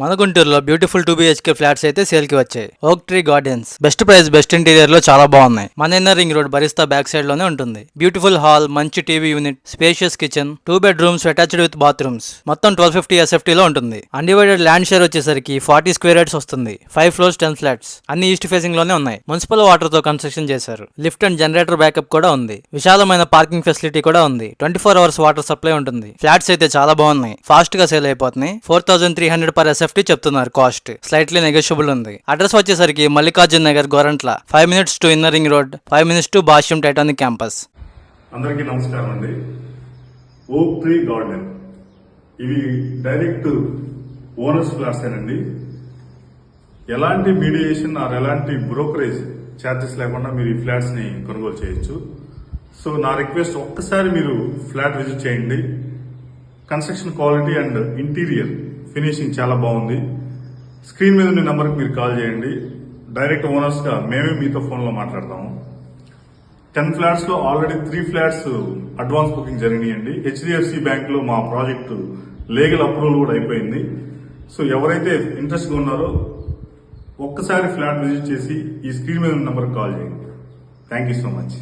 మన గుంటూరులో beautiful 2 BHK flats అయితే సేల్ కి వచ్చాయి. ఓక్ tree gardens best price best interior లో చాలా బాగున్నాయి. మన inner ring road బరిస్తా back side లోనే ఉంటుంది. బ్యూటిఫుల్ హాల్, మంచి TV unit, spacious kitchen, 2 bedrooms attached with bathrooms, మొత్తం 1250 SFT లో ఉంటుంది. అన్డివైడెడ్ ల్యాండ్ షేర్ వచ్చేసరికి 40 square yards వస్తుంది. 5 floors 10 flats, అన్ని ఈస్ట్ ఫేసింగ్ లోనే ఉన్నాయి. మున్సిపల్ వాటర్ తో కన్స్ట్రక్షన్ చేశారు. లిఫ్ట్ అండ్ జనరేటర్ బ్యాకప్ కూడా ఉంది. విశాలమైన పార్కింగ్ ఫెసిలిటీ కూడా ఉంది. 24 hours వాటర్ సప్లై ఉంటుంది. ఫ్లాట్స్ అయితే చాలా బాగున్నాయి, ఫాస్ట్ గా సేల్ అయిపోతున్నాయి. 4300 per SFT చెప్తున్నారు. కాస్ట్ స్లైట్లీ నెగోషియబుల్ ఉంది. అడ్రస్ వచ్చేసరికి Mallikarjun Nagar, Gorantla. 5 minutes to inner ring road, 5 minutes to Bhashyam Titanic campus. అందరికీ నమస్కారం అండి. ఓక్ ట్రీ గార్డెన్ ఇవి డైరెక్ట్ ఓనర్స్ ఫ్లాట్స్ అండి. ఎలాంటి మీడియేషన్ ఆర్ ఎలాంటి బ్రోకరేజ్ ఛార్జెస్ లేకుండా మీరు ఈ ఫ్లాట్స్ ని కొనుగోలు చేయొచ్చు. సో నా రిక్వెస్ట్, ఒక్కసారి మీరు ఫ్లాట్ విజిట్ చేయండి. Construction quality and interior finishing చాలా బాగుంది. స్క్రీన్ మీద ఉన్న నెంబర్కి మీరు కాల్ చేయండి. డైరెక్ట్ ఓనర్స్ గా మేమే మీతో ఫోన్లో మాట్లాడతాము. 10 ఫ్లాట్స్ లో ఆల్రెడీ 3 ఫ్లాట్స్ అడ్వాన్స్ బుకింగ్ జరిగినాయండి. HDFC బ్యాంక్ లో మా ప్రాజెక్టు లీగల్ అప్రూవల్ కూడా అయిపోయింది. సో ఎవరైతే ఇంట్రెస్ట్ గా ఉన్నారో ఒక్కసారి ఫ్లాట్ విజిట్ చేసి ఈ స్క్రీన్ మీద ఉన్న నెంబర్కి కాల్ చేయండి. Thank you so much.